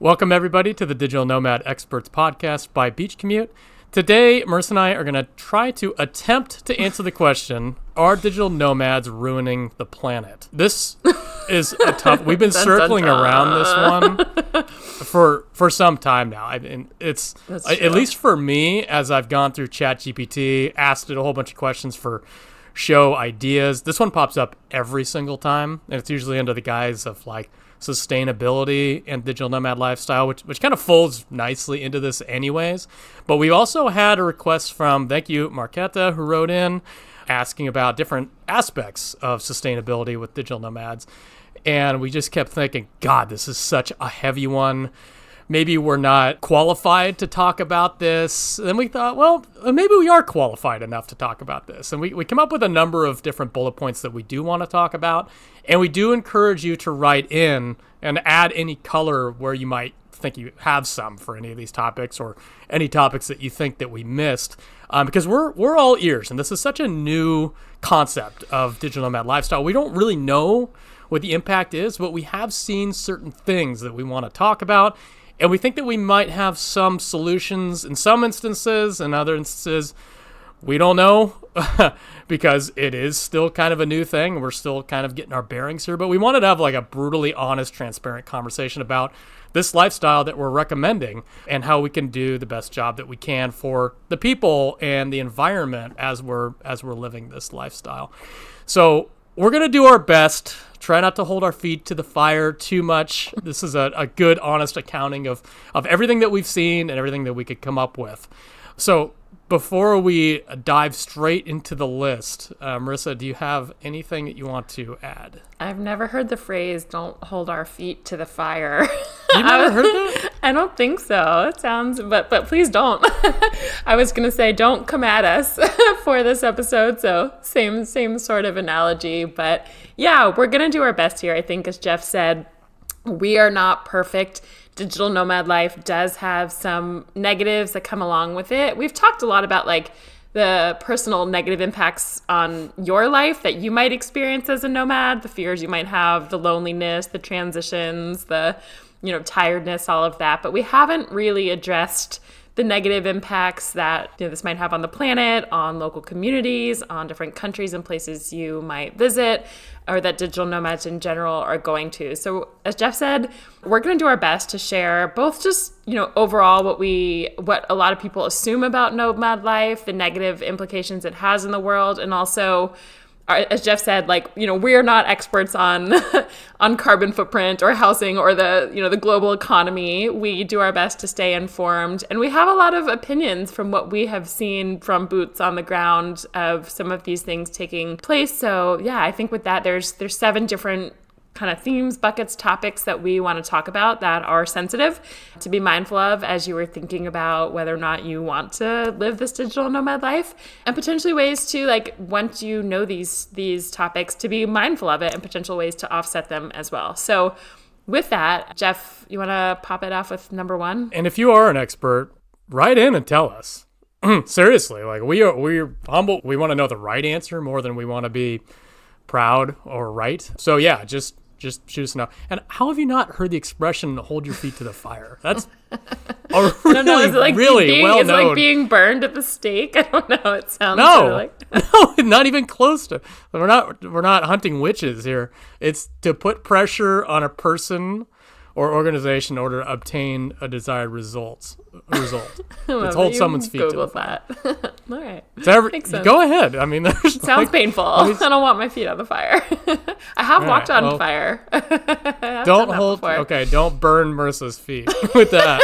Welcome, everybody, to the Digital Nomad Experts Podcast by Beach Commute. Today, Marissa and I are going to try to attempt to answer the question, are digital nomads ruining the planet? This is a tough... We've been circling around this one for some time now. I mean, it's at least for me, as I've gone through ChatGPT, asked it a whole bunch of questions for show ideas. This one pops up every single time, and it's usually under the guise of like sustainability and digital nomad lifestyle, which kind of folds nicely into this anyways. But we also had a request from, thank you, Marquetta, who wrote in asking about different aspects of sustainability with digital nomads. And we just kept thinking, God, this is such a heavy one. Maybe we're not qualified to talk about this. And then we thought, well, maybe we are qualified enough to talk about this. And we come up with a number of different bullet points that we do want to talk about. And we do encourage you to write in and add any color where you might think you have some for any of these topics or any topics that you think that we missed. Because we're all ears. And this is such a new concept of digital nomad lifestyle. We don't really know what the impact is, but we have seen certain things that we want to talk about. And we think that we might have some solutions in some instances, in other instances, we don't know because it is still kind of a new thing. We're still kind of getting our bearings here, but we wanted to have like a brutally honest, transparent conversation about this lifestyle that we're recommending and how we can do the best job that we can for the people and the environment as we're living this lifestyle. So we're going to do our best. Try not to hold our feet to the fire too much. This is a good, honest accounting of everything that we've seen and everything that we could come up with. So before we dive straight into the list, Marissa, do you have anything that you want to add? I've never heard the phrase, don't hold our feet to the fire. You've never heard that? I don't think so. It sounds, but please don't. I was going to say, don't come at us for this episode. So same sort of analogy. But yeah, we're going to do our best here. I think, as Jeff said, we are not perfect. Digital nomad life does have some negatives that come along with it. We've talked a lot about like the personal negative impacts on your life that you might experience as a nomad, the fears you might have, the loneliness, the transitions, the, tiredness, all of that. But we haven't really addressed the negative impacts that this might have on the planet, on local communities, on different countries and places you might visit, or that digital nomads in general are going to. So as Jeff said, we're going to do our best to share both just, overall what a lot of people assume about nomad life, the negative implications it has in the world, and also, as Jeff said, we're not experts on on carbon footprint or housing or the global economy. We do our best to stay informed, and we have a lot of opinions from what we have seen from boots on the ground of some of these things taking place. So yeah, I think with that, there's 7 different kind of themes, buckets, topics that we want to talk about that are sensitive to be mindful of as you were thinking about whether or not you want to live this digital nomad life, and potentially ways to, once you know these topics, to be mindful of it and potential ways to offset them as well. So with that, Jeff, you want to pop it off with number 1? And if you are an expert, write in and tell us. Seriously, we're humble. We want to know the right answer more than we want to be proud or right. So yeah, just shoot us a note. And how have you not heard the expression "hold your feet to the fire"? That's a really well known. Is it like being burned at the stake? I don't know. It sounds no, not even close to. We're not hunting witches here. It's to put pressure on a person or organization in order to obtain a desired result. It's hold someone's feet to the fire. All right. Makes sense. Go ahead. I mean, sounds painful. I don't want my feet on the fire. I have walked on fire. Don't burn Marissa's feet with that.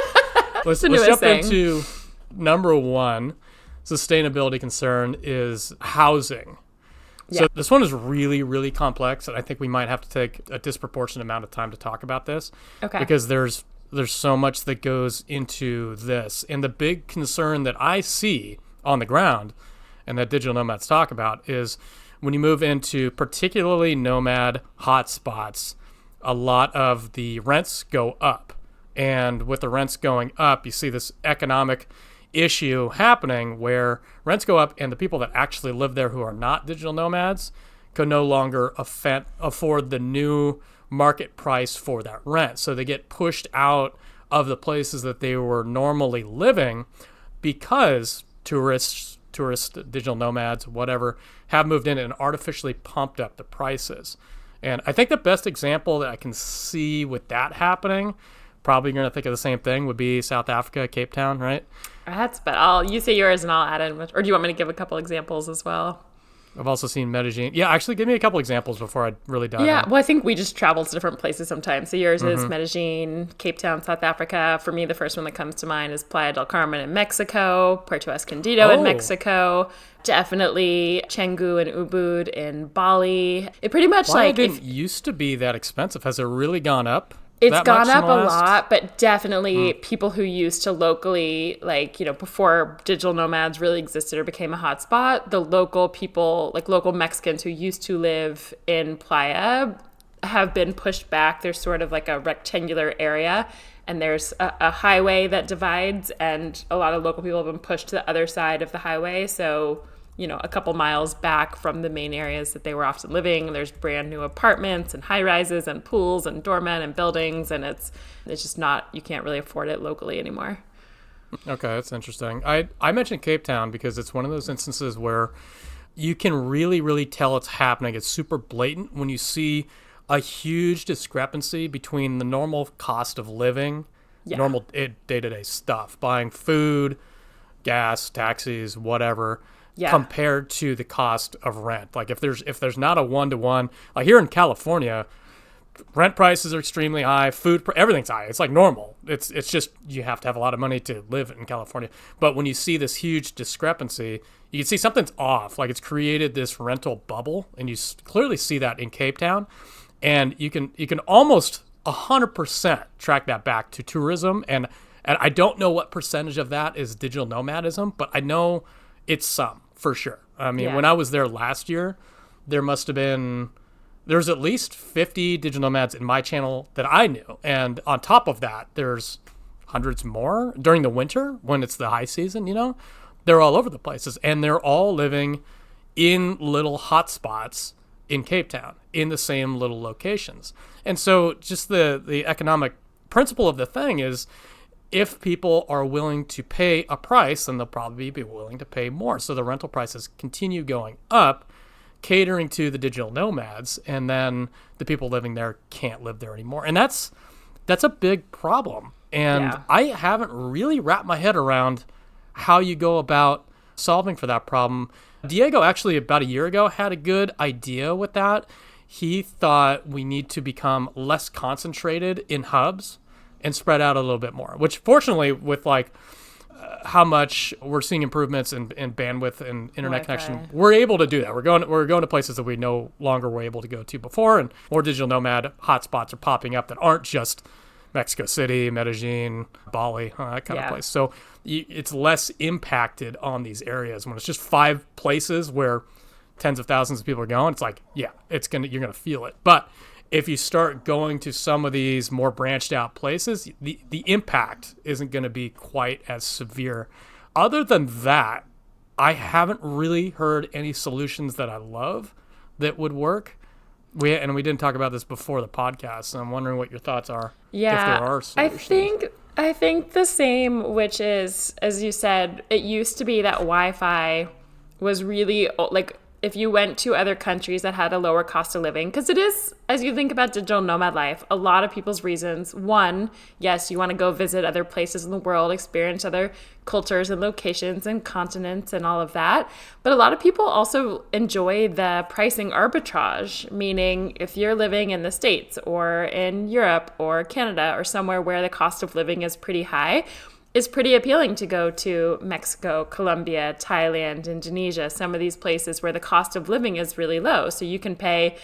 Let's jump into number 1. Sustainability concern is housing. Yeah. So this one is really, really complex, and I think we might have to take a disproportionate amount of time to talk about this. Okay. Because there's so much that goes into this. And the big concern that I see on the ground and that digital nomads talk about is when you move into particularly nomad hotspots, a lot of the rents go up. And with the rents going up, you see this economic issue happening where rents go up and the people that actually live there who are not digital nomads can no longer afford the new market price for that rent. So they get pushed out of the places that they were normally living because tourists, digital nomads, whatever, have moved in and artificially pumped up the prices. And I think the best example that I can see with that happening, probably going to think of the same thing, would be South Africa, Cape Town, right? You say yours and I'll add in, or do you want me to give a couple examples as well? I've also seen Medellin. Yeah, actually, give me a couple examples before I really dive in. Yeah, well, I think we just travel to different places sometimes. So yours is Medellin, Cape Town, South Africa. For me, the first one that comes to mind is Playa del Carmen in Mexico, Puerto Escondido in Mexico, definitely Canggu and Ubud in Bali. It pretty much Playa didn't used to be that expensive. Has it really gone up? It's gone up a lot, but definitely people who used to locally, before digital nomads really existed or became a hotspot, the local people, like local Mexicans who used to live in Playa, have been pushed back. There's sort of like a rectangular area, and there's a highway that divides, and a lot of local people have been pushed to the other side of the highway. So a couple miles back from the main areas that they were often living. There's brand new apartments and high rises and pools and doormen and buildings, and it's just not, you can't really afford it locally anymore. Okay, that's interesting. I mentioned Cape Town because it's one of those instances where you can really, really tell it's happening. It's super blatant when you see a huge discrepancy between the normal cost of living, normal day-to-day stuff, buying food, gas, taxis, whatever, compared to the cost of rent. Like if there's not a one-to-one, like here in California, rent prices are extremely high, everything's high. It's like normal. It's just you have to have a lot of money to live in California. But when you see this huge discrepancy, you can see something's off. Like it's created this rental bubble, and you clearly see that in Cape Town. And you can almost 100% track that back to tourism. And I don't know what percentage of that is digital nomadism, but I know it's some for sure. I mean, when I was there last year, there's at least 50 digital nomads in my channel that I knew. And on top of that, there's hundreds more during the winter when it's the high season, they're all over the places, and they're all living in little hotspots in Cape Town in the same little locations. And so just the economic principle of the thing is, if people are willing to pay a price, then they'll probably be willing to pay more. So the rental prices continue going up, catering to the digital nomads, and then the people living there can't live there anymore. And that's a big problem. And I haven't really wrapped my head around how you go about solving for that problem. Diego actually about a year ago had a good idea with that. He thought we need to become less concentrated in hubs and spread out a little bit more, which fortunately with how much we're seeing improvements in bandwidth and internet connection, we're able to do that. We're going to places that we no longer were able to go to before, and more digital nomad hotspots are popping up that aren't just Mexico City, Medellin, Bali, that kind of place. So it's less impacted on these areas. When it's just 5 places where tens of thousands of people are going, it's like, you're gonna feel it. But if you start going to some of these more branched out places, the impact isn't going to be quite as severe. Other than that, I haven't really heard any solutions that I love that would work. We didn't talk about this before the podcast, so I'm wondering what your thoughts are. Yeah, if there are solutions. I think the same, which is, as you said, it used to be that Wi-Fi was really like, if you went to other countries that had a lower cost of living, because it is, as you think about digital nomad life, a lot of people's reasons. One, yes, you want to go visit other places in the world, experience other cultures and locations and continents and all of that. But a lot of people also enjoy the pricing arbitrage, meaning if you're living in the States or in Europe or Canada or somewhere where the cost of living is pretty high, it's pretty appealing to go to Mexico, Colombia, Thailand, Indonesia, some of these places where the cost of living is really low. So you can pay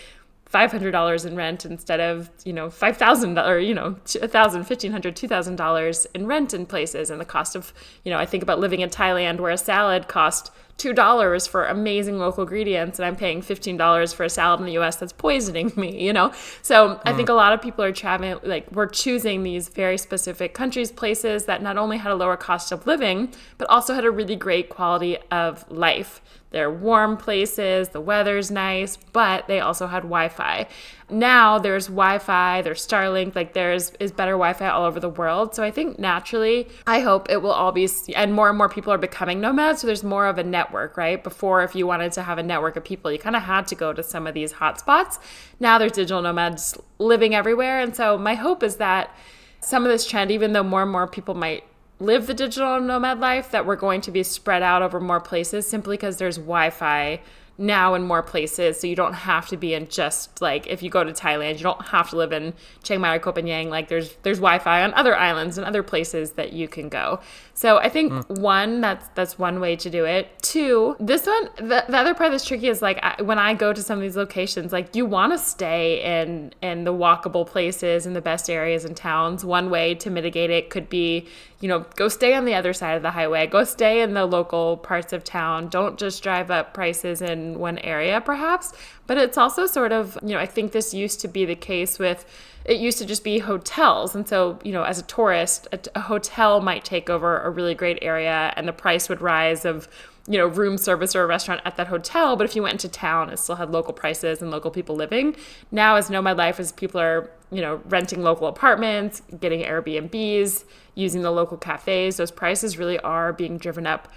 $500 in rent instead of, $5,000 or, $1,000, $1,500, $2,000 in rent in places. And the cost of, I think about living in Thailand where a salad cost $2 for amazing local ingredients and I'm paying $15 for a salad in the US that's poisoning me, you know? So I think a lot of people are traveling, like we're choosing these very specific countries, places that not only had a lower cost of living, but also had a really great quality of life. They're warm places, the weather's nice, but they also had Wi-Fi. Now there's Wi-Fi, there's Starlink, like there's better Wi-Fi all over the world. So I think naturally, I hope it will all be, and more people are becoming nomads. So there's more of a network, right? Before, if you wanted to have a network of people, you kind of had to go to some of these hotspots. Now there's digital nomads living everywhere. And so my hope is that some of this trend, even though more and more people might live the digital nomad life, that we're going to be spread out over more places simply because there's Wi-Fi now in more places. So you don't have to be in just like, if you go to Thailand, you don't have to live in Chiang Mai or Koh Phangan. Like there's Wi-Fi on other islands and other places that you can go. So I think one, that's one way to do it. Two, this one, the other part that's tricky is like when I go to some of these locations, like you want to stay in the walkable places in the best areas and towns. One way to mitigate it could be, you know, go stay on the other side of the highway, go stay in the local parts of town. Don't just drive up prices in one area perhaps. But it's also sort of, you know, I think this used to be the case with, it used to just be hotels. And so, you know, as a tourist, a hotel might take over a really great area and the price would rise of, you know, room service or a restaurant at that hotel. But if you went into town, it still had local prices and local people living. Now as nomad life, as people are, you know, renting local apartments, getting Airbnbs, using the local cafes, those prices really are being driven up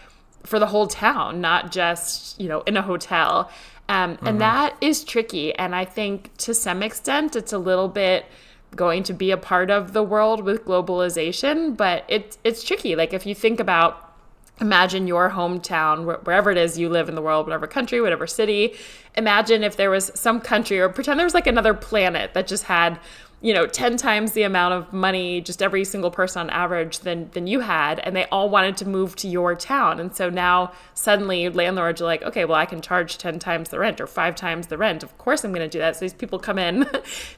for the whole town, not just, you know, in a hotel. And that is tricky. And I think to some extent, it's a little bit going to be a part of the world with globalization, but it's tricky. Like if you think about, imagine your hometown, wherever it is you live in the world, whatever country, whatever city. Imagine if there was some country, or pretend there was like another planet that just had, you know, 10 times the amount of money, just every single person on average than you had, and they all wanted to move to your town. And so now suddenly landlords are like, okay, well, I can charge 10 times the rent or 5 times the rent. Of course I'm going to do that. So these people come in,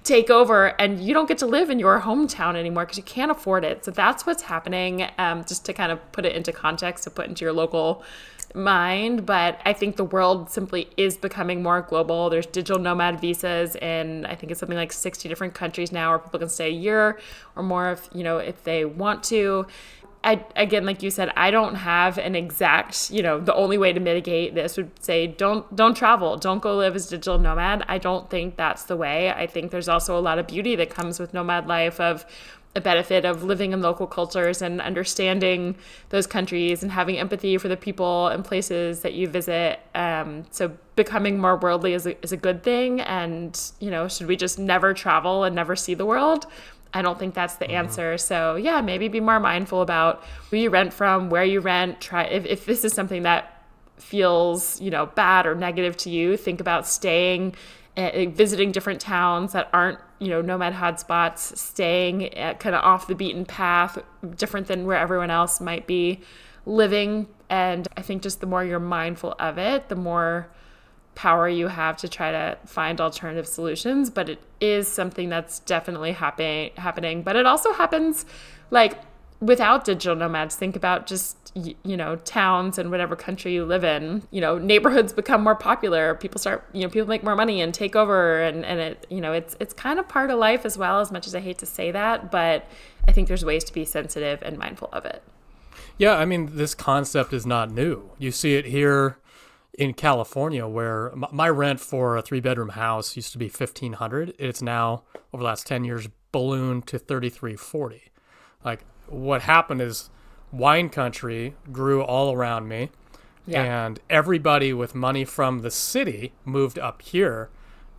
take over, and you don't get to live in your hometown anymore because you can't afford it. So that's what's happening, just to kind of put it into context, to put into your local mind. But I think the world simply is becoming more global. There's digital nomad visas in, I think it's something like 60 different countries now, where people can stay a year or more if, you know, if they want to. Again, like you said, I don't have an exact, you know, the only way to mitigate this would say don't travel, don't go live as a digital nomad. I don't think that's the way. I think there's also a lot of beauty that comes with nomad life, of a benefit of living in local cultures and understanding those countries and having empathy for the people and places that you visit. So becoming more worldly is a good thing. And, you know, should we just never travel and never see the world? I don't think that's the answer. So yeah, maybe be more mindful about who you rent from, where you rent. Try, if this is something that feels, you know, bad or negative to you, think about staying, visiting different towns that aren't, you know, nomad hotspots, staying kind of off the beaten path, different than where everyone else might be living. And I think just the more you're mindful of it, the more power you have to try to find alternative solutions. But it is something that's definitely happening. But it also happens like without digital nomads. Think about just, you know, towns and whatever country you live in, you know, neighborhoods become more popular. People start, you know, people make more money and take over. And it, you know, it's kind of part of life as well, as much as I hate to say that. But I think there's ways to be sensitive and mindful of it. Yeah, I mean, this concept is not new. You see it here in California, where my rent for a 3-bedroom house used to be $1,500. It's now, over the last 10 years, ballooned to $3,340. Like, what happened is wine country grew all around me, and everybody with money from the city moved up here,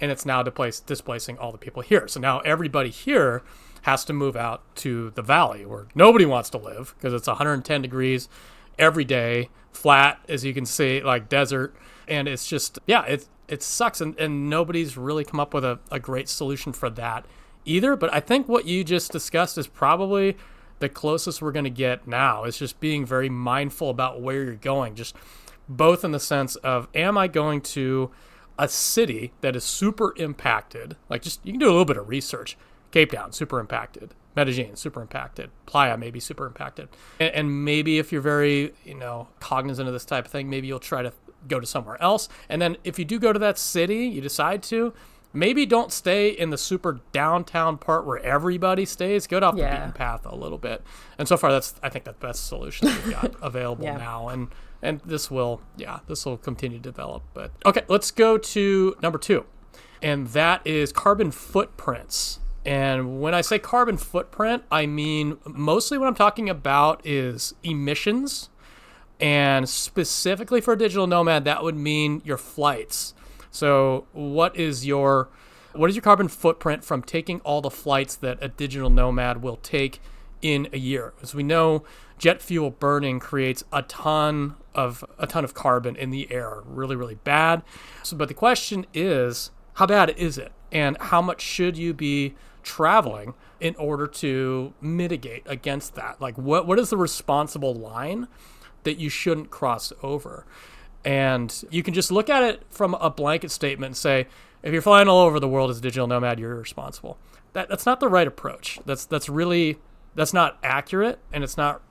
and it's now displacing all the people here. So now everybody here has to move out to the valley, where nobody wants to live because it's 110 degrees every day, flat, as you can see, like desert. And it's just, yeah, it sucks. And nobody's really come up with a great solution for that either. But I think what you just discussed is probably the closest we're going to get now, is just being very mindful about where you're going, just both in the sense of, am I going to a city that is super impacted? Like, just, you can do a little bit of research. Cape Town, super impacted. Medellin, super impacted. Playa, maybe super impacted. And maybe if you're very, cognizant of this type of thing, maybe you'll try to go to somewhere else. And then if you do go to that city, you decide to, maybe don't stay in the super downtown part where everybody stays. Get off the beaten path a little bit. And so far, I think that's the best solution that we've got available now. And this will continue to develop. But okay, let's go to number 2. And that is carbon footprints. And when I say carbon footprint, I mean mostly what I'm talking about is emissions. And specifically for a digital nomad, that would mean your flights. So what is your carbon footprint from taking all the flights that a digital nomad will take in a year? As we know, jet fuel burning creates a ton of carbon in the air, really, really bad. But the question is, how bad is it? And how much should you be traveling in order to mitigate against that? Like what is the responsible line that you shouldn't cross over? And you can just look at it from a blanket statement and say, if you're flying all over the world as a digital nomad, you're responsible. That's not the right approach. That's not accurate, and it's not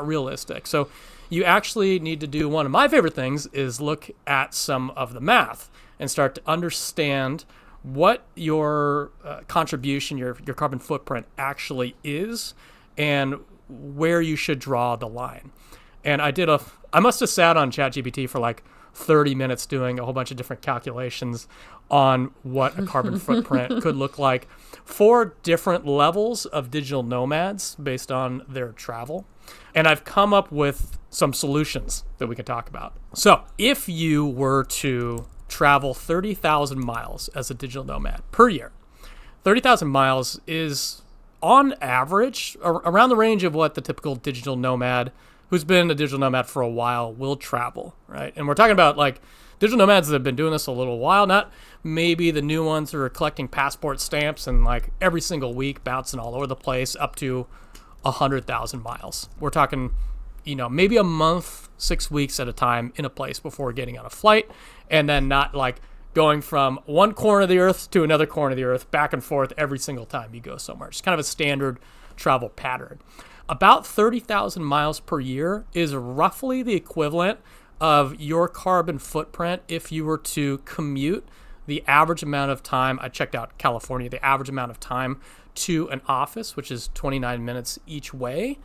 realistic. So you actually need to do one of my favorite things is look at some of the math and start to understand what your contribution, your carbon footprint actually is, and where you should draw the line. And I must have sat on ChatGPT for like 30 minutes doing a whole bunch of different calculations on what a carbon footprint could look like for different levels of digital nomads based on their travel. And I've come up with some solutions that we can talk about. So if you were to travel 30,000 miles as a digital nomad per year, 30,000 miles is on average around the range of what the typical digital nomad who's been a digital nomad for a while will travel, right? And we're talking about like digital nomads that have been doing this a little while, not maybe the new ones who are collecting passport stamps and like every single week bouncing all over the place up to 100,000 miles. We're talking, maybe a month, 6 weeks at a time in a place before getting on a flight, and then not like going from one corner of the earth to another corner of the earth back and forth every single time you go somewhere. It's kind of a standard travel pattern. About 30,000 miles per year is roughly the equivalent of your carbon footprint if you were to commute the average amount of time. I checked out California, the average amount of time to an office, which is 29 minutes each way,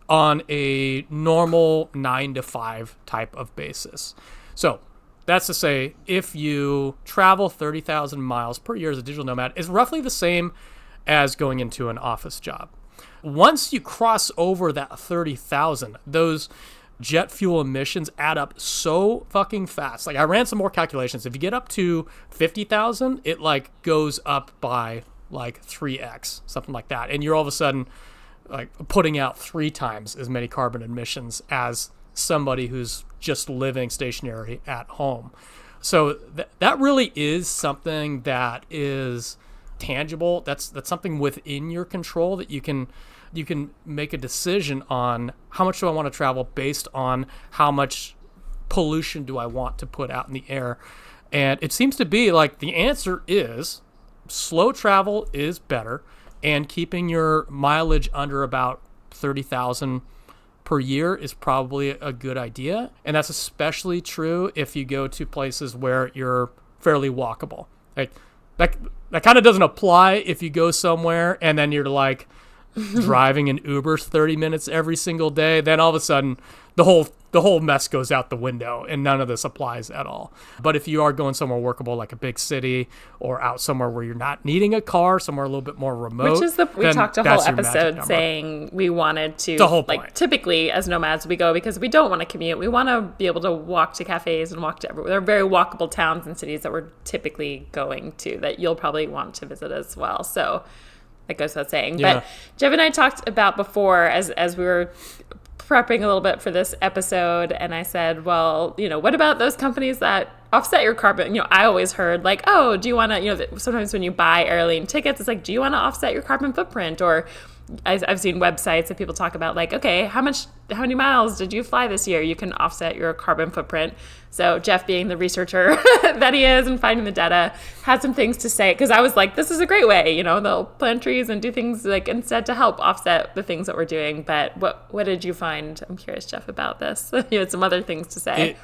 on a normal 9 to 5 type of basis. So that's to say, if you travel 30,000 miles per year as a digital nomad, it's roughly the same as going into an office job. Once you cross over that 30,000, those jet fuel emissions add up so fucking fast. Like I ran some more calculations. If you get up to 50,000, it like goes up by like 3x, something like that. And you're all of a sudden like putting out 3 times as many carbon emissions as somebody who's just living stationary at home. So that really is something that is tangible. That's something within your control that you can make a decision on how much do I want to travel based on how much pollution do I want to put out in the air. And it seems to be like the answer is slow travel is better, and keeping your mileage under about 30,000 per year is probably a good idea. And that's especially true if you go to places where you're fairly walkable. Like that kind of doesn't apply if you go somewhere and then you're like driving an Uber 30 minutes every single day. Then all of a sudden the whole mess goes out the window and none of this applies at all. But if you are going somewhere workable like a big city or out somewhere where you're not needing a car, somewhere a little bit more remote, which is we talked a whole episode saying we wanted to, the whole point. Like typically as nomads we go because we don't want to commute. We want to be able to walk to cafes and walk to everywhere. There are very walkable towns and cities that we're typically going to that you'll probably want to visit as well. So that goes without saying. Yeah. But Jeff and I talked about before as we were prepping a little bit for this episode, and I said, well, what about those companies that offset your carbon. I always heard like, oh, do you want to, sometimes when you buy airline tickets, it's like, do you want to offset your carbon footprint? Or I've seen websites that people talk about like, okay, how many miles did you fly this year? You can offset your carbon footprint. So Jeff, being the researcher that he is and finding the data, had some things to say, because I was like, this is a great way, they'll plant trees and do things like instead to help offset the things that we're doing. But what did you find? I'm curious, Jeff, about this. You had some other things to say.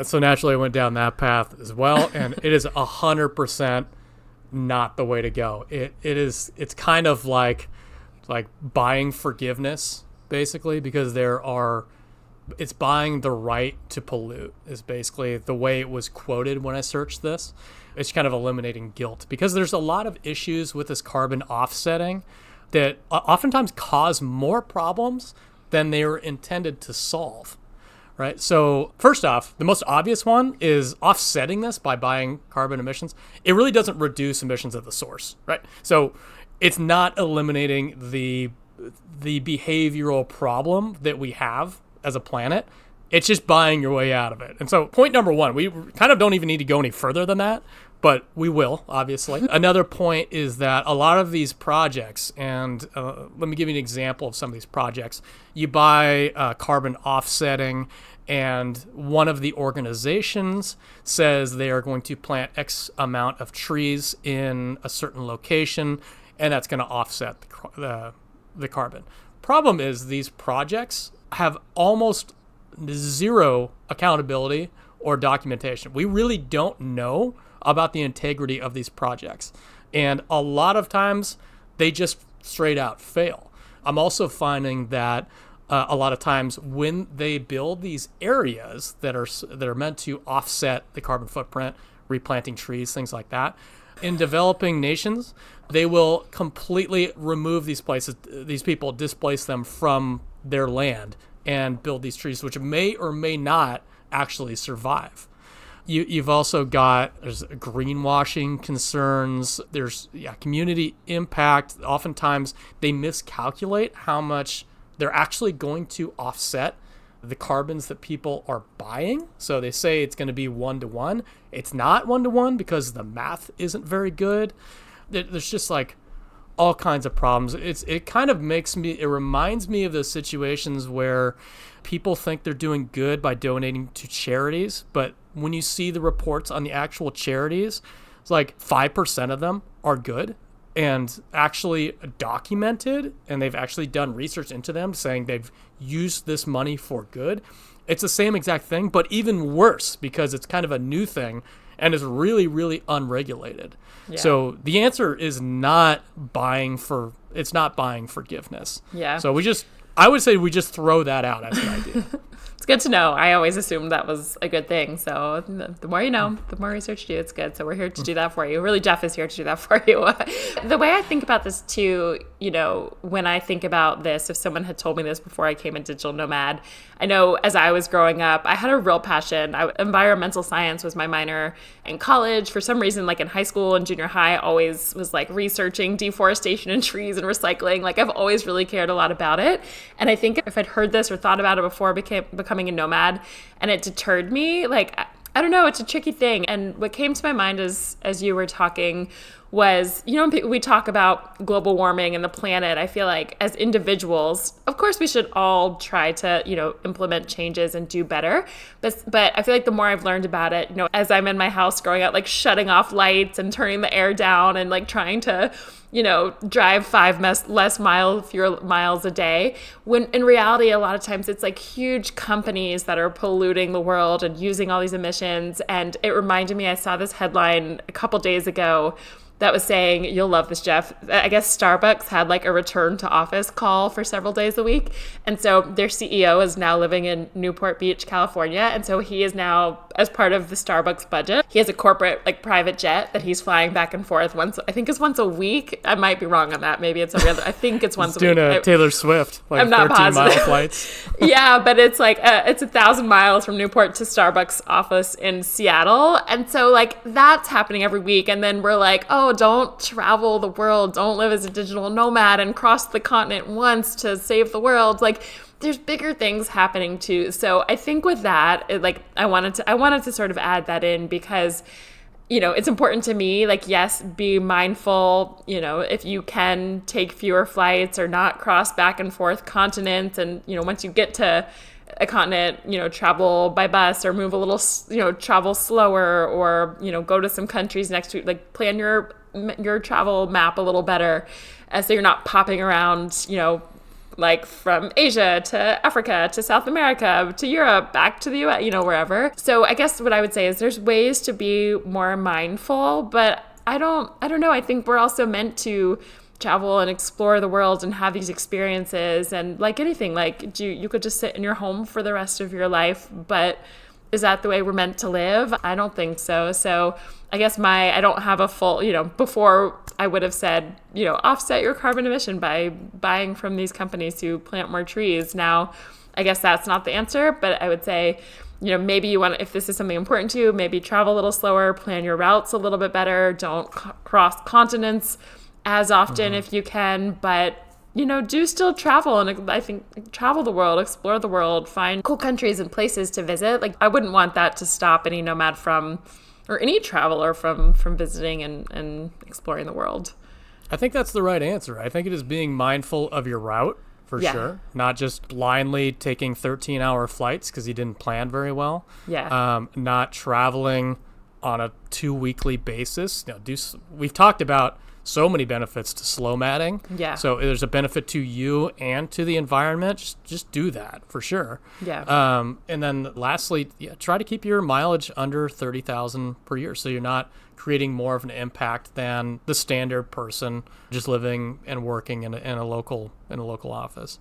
So naturally I went down that path as well, and it is 100% not the way to go. It's kind of like buying forgiveness, basically, because it's buying the right to pollute is basically the way it was quoted when I searched this. It's kind of eliminating guilt, because there's a lot of issues with this carbon offsetting that oftentimes cause more problems than they were intended to solve, right? So first off, the most obvious one is offsetting this by buying carbon emissions. It really doesn't reduce emissions at the source, right? So it's not eliminating the behavioral problem that we have as a planet. It's just buying your way out of it. And so point number one, we kind of don't even need to go any further than that, but we will, obviously. Another point is that a lot of these projects, and let me give you an example of some of these projects. You buy carbon offsetting, and one of the organizations says they are going to plant X amount of trees in a certain location, and that's going to offset the carbon. Problem is, these projects have almost zero accountability or documentation. We really don't know about the integrity of these projects, and a lot of times they just straight out fail. I'm also finding that a lot of times when they build these areas that are meant to offset the carbon footprint, replanting trees, things like that, in developing nations, they will completely remove these places, these people, displace them from their land and build these trees, which may or may not actually survive. You've also got, there's greenwashing concerns, there's community impact. Oftentimes they miscalculate how much they're actually going to offset the carbons that people are buying. So they say it's going to be 1-to-1. It's not 1-to-1 because the math isn't very good. There's just like all kinds of problems. It kind of reminds me of those situations where people think they're doing good by donating to charities, but when you see the reports on the actual charities, it's like 5% of them are good and actually documented, and they've actually done research into them saying they've used this money for good. It's the same exact thing, but even worse because it's kind of a new thing and is really, really unregulated. Yeah. So the answer is not buying forgiveness. Yeah. So I would say we just throw that out as an idea. It's good to know. I always assumed that was a good thing. So the more you know, the more research you do, it's good. So we're here to do that for you. Really, Jeff is here to do that for you. The way I think about this too, when I think about this, if someone had told me this before I came a digital nomad, I know as I was growing up, I had a real passion. Environmental science was my minor in college. For some reason, like in high school and junior high, I always was like researching deforestation and trees and recycling. Like I've always really cared a lot about it. And I think if I'd heard this or thought about it before becoming a nomad and it deterred me, like, I don't know, it's a tricky thing. And what came to my mind as you were talking was, we talk about global warming and the planet. I feel like as individuals, of course, we should all try to, implement changes and do better. But I feel like the more I've learned about it, as I'm in my house growing up, like shutting off lights and turning the air down and like trying to, drive fewer miles a day, when in reality, a lot of times it's like huge companies that are polluting the world and using all these emissions. And it reminded me, I saw this headline a couple days ago that was saying, you'll love this, Jeff, I guess Starbucks had like a return to office call for several days a week. And so their CEO is now living in Newport Beach, California. And so he is now, as part of the Starbucks budget, he has a corporate like private jet that he's flying back and forth once a week. I might be wrong on that. Maybe it's every other, I think it's once a week. Doing a Taylor Swift, like I'm not 13-mile flights. Yeah, but it's like, it's 1,000 miles from Newport to Starbucks office in Seattle. And so like that's happening every week. And then we're like, oh, don't travel the world. Don't live as a digital nomad and cross the continent once to save the world. Like there's bigger things happening too. So I think with that, I wanted to sort of add that in because, it's important to me, yes, be mindful, if you can take fewer flights or not cross back and forth continents. And, once you get to a continent, travel by bus or move a little, travel slower or, go to some countries next to, plan your travel map a little better. So you're not popping around, from Asia to Africa to South America to Europe, back to the US, wherever. So I guess what I would say is there's ways to be more mindful, but I don't know. I think we're also meant to travel and explore the world and have these experiences. And like anything, you could just sit in your home for the rest of your life, but is that the way we're meant to live? I don't think so. So I guess I don't have a full, before I would have said, offset your carbon emission by buying from these companies who plant more trees. Now, I guess that's not the answer, but I would say, maybe you want, if this is something important to you, maybe travel a little slower, plan your routes a little bit better, don't cross continents as often if you can, but do still travel. And I think travel the world, explore the world, find cool countries and places to visit. I wouldn't want that to stop any nomad or any traveler from visiting and exploring the world. I think that's the right answer. I think it is being mindful of your route for sure. Not just blindly taking 13-hour flights because you didn't plan very well. Yeah. Not traveling on a 2-weekly basis. We've talked about so many benefits to slow matting. Yeah. So there's a benefit to you and to the environment. Just do that for sure. Yeah. And then lastly, try to keep your mileage under 30,000 per year, so you're not creating more of an impact than the standard person just living and working in a local office.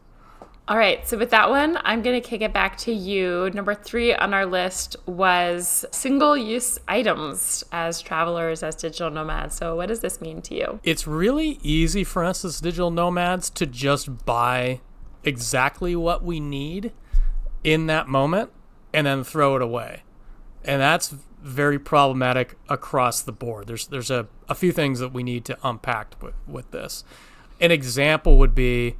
All right, so with that one, I'm going to kick it back to you. Number 3 on our list was single-use items as travelers, as digital nomads. So what does this mean to you? It's really easy for us as digital nomads to just buy exactly what we need in that moment and then throw it away. And that's very problematic across the board. There's a few things that we need to unpack with this. An example would be,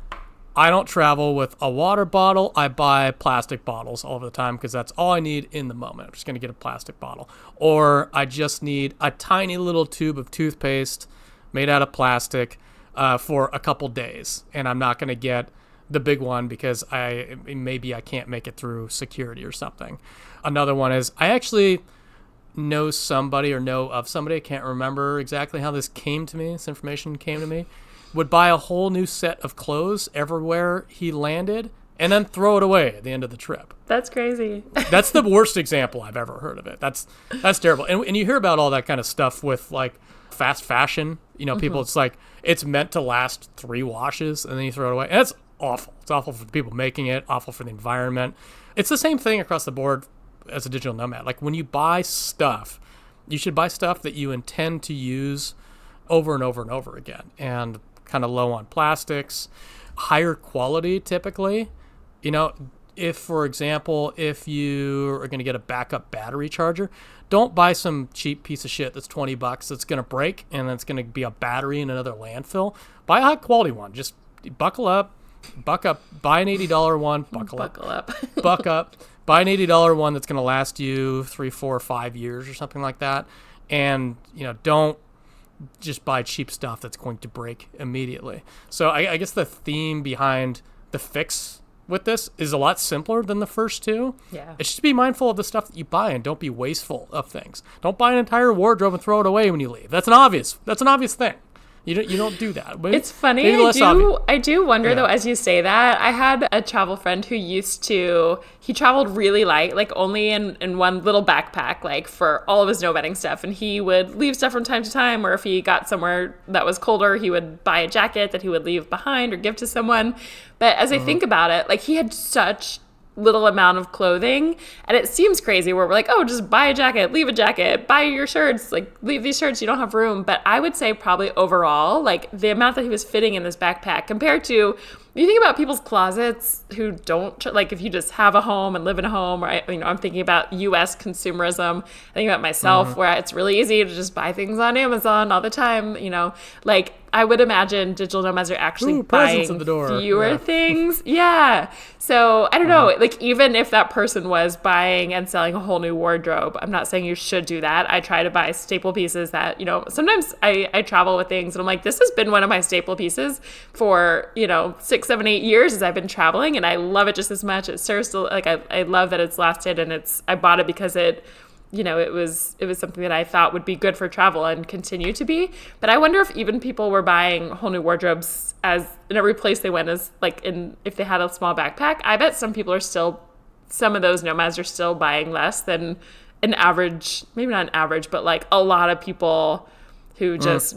I don't travel with a water bottle. I buy plastic bottles all the time because that's all I need in the moment. I'm just going to get a plastic bottle. Or I just need a tiny little tube of toothpaste made out of plastic for a couple days. And I'm not going to get the big one because maybe I can't make it through security or something. Another one is I actually know somebody or know of somebody, I can't remember exactly how this information came to me, would buy a whole new set of clothes everywhere he landed and then throw it away at the end of the trip. That's crazy. That's the worst example I've ever heard of it. That's terrible. And you hear about all that kind of stuff with fast fashion. People, it's meant to last 3 washes and then you throw it away. And it's awful. It's awful for the people making it, awful for the environment. It's the same thing across the board as a digital nomad. When you buy stuff, you should buy stuff that you intend to use over and over and over again. And kind of low on plastics, higher quality typically. If, for example, if you are going to get a backup battery charger, don't buy some cheap piece of shit that's $20 that's going to break and that's going to be a battery in another landfill. Buy a high quality one. Just buck up, buy an $80 one, buck up, buy an $80 one that's going to last you 3, 4, 5 years or something like that. And, don't just buy cheap stuff that's going to break immediately. So I guess the theme behind the fix with this is a lot simpler than the first two. Yeah. It's just be mindful of the stuff that you buy and don't be wasteful of things. Don't buy an entire wardrobe and throw it away when you leave. That's an obvious thing. You don't do that. But it's funny. I do wonder though, as you say that, I had a travel friend who he traveled really light, only in one little backpack, for all of his nomading stuff. And he would leave stuff from time to time, or if he got somewhere that was colder, he would buy a jacket that he would leave behind or give to someone. But as I think about it, he had such little amount of clothing, and it seems crazy where we're like, oh, just buy a jacket, leave a jacket, buy your shirts, leave these shirts, you don't have room. But I would say probably overall, the amount that he was fitting in this backpack compared to you think about people's closets who don't, like if you just have a home and live in a home, or I'm thinking about US consumerism. I think about myself where it's really easy to just buy things on Amazon all the time, like I would imagine digital nomads are actually buying fewer things. Yeah. So I don't know, like even if that person was buying and selling a whole new wardrobe, I'm not saying you should do that. I try to buy staple pieces that, sometimes I travel with things and I'm like, this has been one of my staple pieces for, 6, 7, 8 years as I've been traveling, and I love it just as much. It serves to, like, I love that it's lasted, and I bought it because it was something that I thought would be good for travel and continue to be. But I wonder if even people were buying whole new wardrobes as in every place they went, as like if they had a small backpack. I bet some of those nomads are still buying less than an average, maybe not an average, but like a lot of people who just,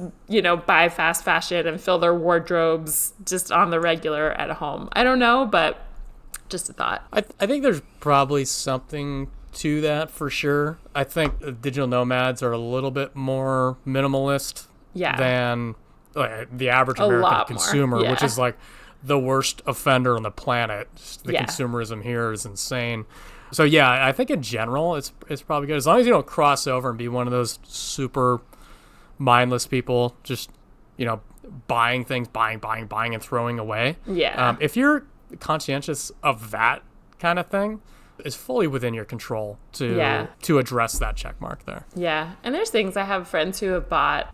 buy fast fashion and fill their wardrobes just on the regular at home. I don't know, but just a thought. I think there's probably something to that for sure. I think digital nomads are a little bit more minimalist than the average American consumer, which is like the worst offender on the planet. The consumerism here is insane. So yeah, I think in general it's probably good as long as you don't cross over and be one of those super mindless people, just buying things, buying and throwing away. Yeah. If you're conscientious of that kind of thing, it's fully within your control to address that check mark there. Yeah. And there's things, I have friends who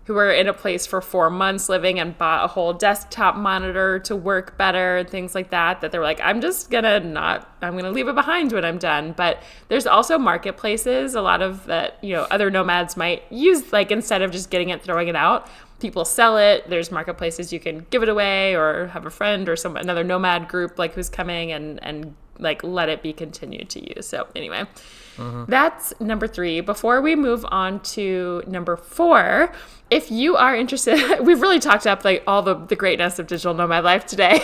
were in a place for 4 months living and bought a whole desktop monitor to work better and things like that they were like, I'm going to leave it behind when I'm done. But there's also marketplaces, a lot of that, other nomads might use, like instead of just getting it, throwing it out, people sell it. There's marketplaces you can give it away or have a friend or another nomad group like who's coming and like let it be continued to use. So anyway, that's number 3. Before we move on to number 4, if you are interested, we've really talked up like all the greatness of digital nomad life today.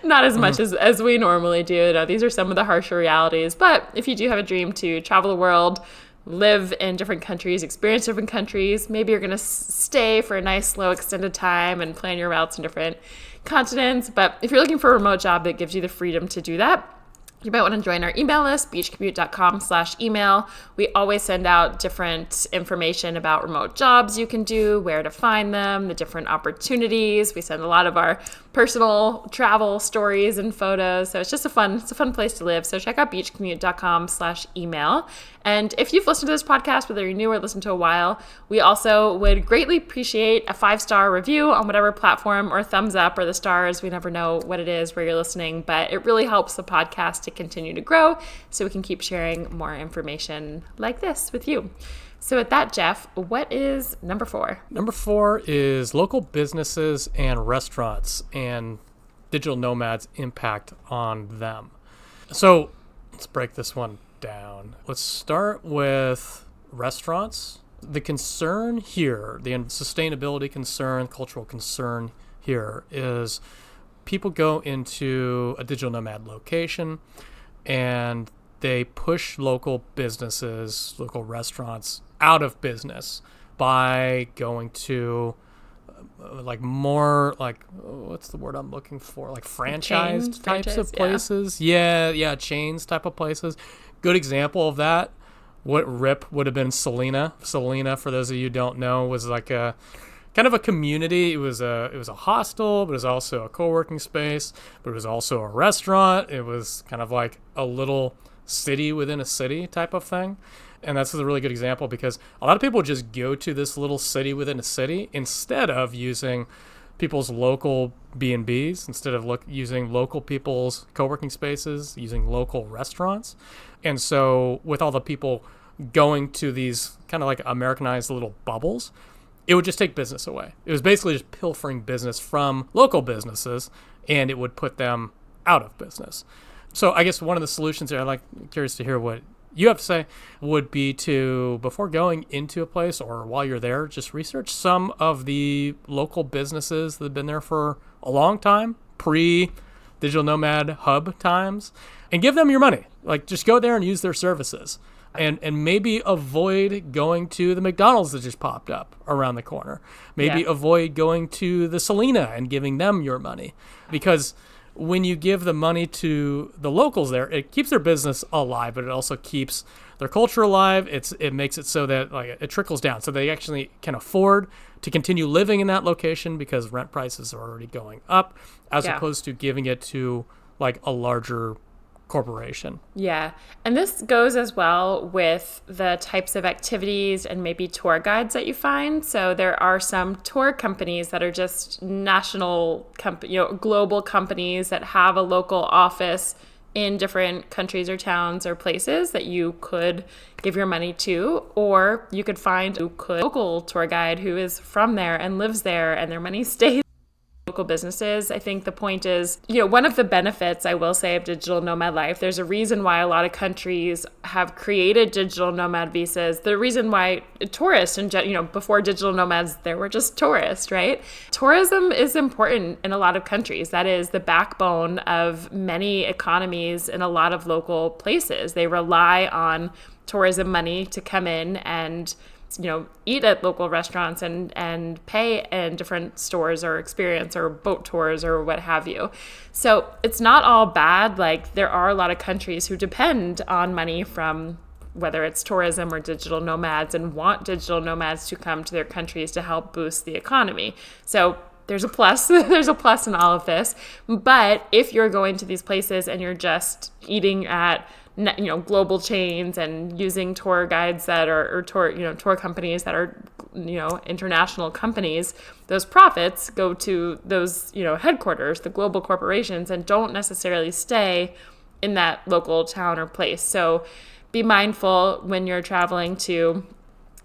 Not as much as we normally do. These are some of the harsher realities. But if you do have a dream to travel the world, live in different countries, experience different countries, maybe you're going to stay for a nice, slow, extended time and plan your routes in different continents. But if you're looking for a remote job that gives you the freedom to do that, you might want to join our email list, beachcommute.com/email. We always send out different information about remote jobs you can do, where to find them, the different opportunities. We send a lot of our personal travel stories and photos. So it's just a fun place to live. So check out beachcommute.com/email. And if you've listened to this podcast, whether you're new or listened to a while, we also would greatly appreciate a 5-star review on whatever platform, or a thumbs up, or the stars. We never know what it is where you're listening, but it really helps the podcast to continue to grow so we can keep sharing more information like this with you. So with that, Jeff, what is number 4? Number 4 is local businesses and restaurants and digital nomads' impact on them. So let's break this one down. Let's start with restaurants. The concern here, the sustainability concern, cultural concern here is people go into a digital nomad location and they push local businesses, local restaurants out of business by going to what's the word I'm looking for? Like franchised types of places. Yeah, chains type of places. Good example of that. What RIP would have been Selena. Selena, for those of you who don't know, was like a kind of a community. It was a hostel, but it was also a co-working space, but it was also a restaurant. It was kind of like a little city within a city type of thing. And that's a really good example because a lot of people just go to this little city within a city instead of using people's local B&Bs, instead of using local people's co-working spaces, using local restaurants. And so with all the people going to these kind of like Americanized little bubbles, it would just take business away. It was basically just pilfering business from local businesses, and it would put them out of business. So I guess one of the solutions there, curious to hear what you have to say, would be to, before going into a place or while you're there, just research some of the local businesses that have been there for a long time, pre-digital nomad hub times, and give them your money. Just go there and use their services. And maybe avoid going to the McDonald's that just popped up around the corner. Maybe avoid going to the Selena and giving them your money. Because when you give the money to the locals there, it keeps their business alive, but it also keeps their culture alive. It makes it so that like it trickles down, so they actually can afford to continue living in that location because rent prices are already going up, as opposed to giving it to like a larger corporation. Yeah. And this goes as well with the types of activities and maybe tour guides that you find. So there are some tour companies that are just national, global companies that have a local office in different countries or towns or places that you could give your money to, or you could find a local tour guide who is from there and lives there and their money stays local businesses. I think the point is, one of the benefits, I will say, of digital nomad life, there's a reason why a lot of countries have created digital nomad visas. The reason why tourists, and before digital nomads, there were just tourists, right? Tourism is important in a lot of countries. That is the backbone of many economies in a lot of local places. They rely on tourism money to come in and eat at local restaurants and pay in different stores or experience or boat tours or what have you. So it's not all bad. Like, there are a lot of countries who depend on money from whether it's tourism or digital nomads and want digital nomads to come to their countries to help boost the economy. So there's a plus. There's a plus in all of this. But if you're going to these places and you're just eating at global chains and using tour guides that are, or tour companies that are, international companies, those profits go to those, headquarters, the global corporations, and don't necessarily stay in that local town or place. So be mindful when you're traveling to,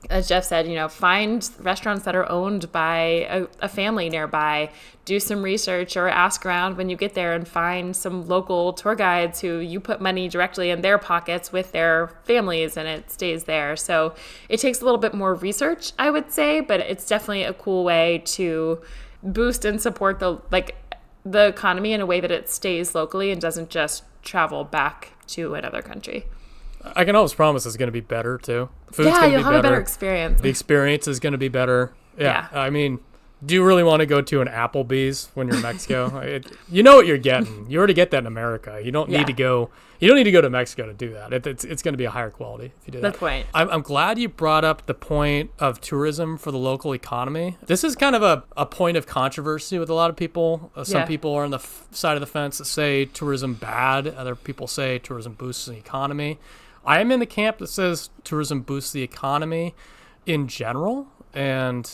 as Jeff said, find restaurants that are owned by a family nearby. Do some research or ask around when you get there and find some local tour guides who you put money directly in their pockets with their families and it stays there. So it takes a little bit more research, I would say, but it's definitely a cool way to boost and support the economy in a way that it stays locally and doesn't just travel back to another country. I can always promise it's going to be better too. You'll have a better experience. The experience is going to be better. Yeah. I mean, do you really want to go to an Applebee's when you're in Mexico? You know what you're getting. You already get that in America. You don't need to go. You don't need to go to Mexico to do that. It's going to be a higher quality if you do that. That's the point. I'm glad you brought up the point of tourism for the local economy. This is kind of a point of controversy with a lot of people. Some people are on the side of the fence that say tourism bad. Other people say tourism boosts the economy. I am in the camp that says tourism boosts the economy in general, and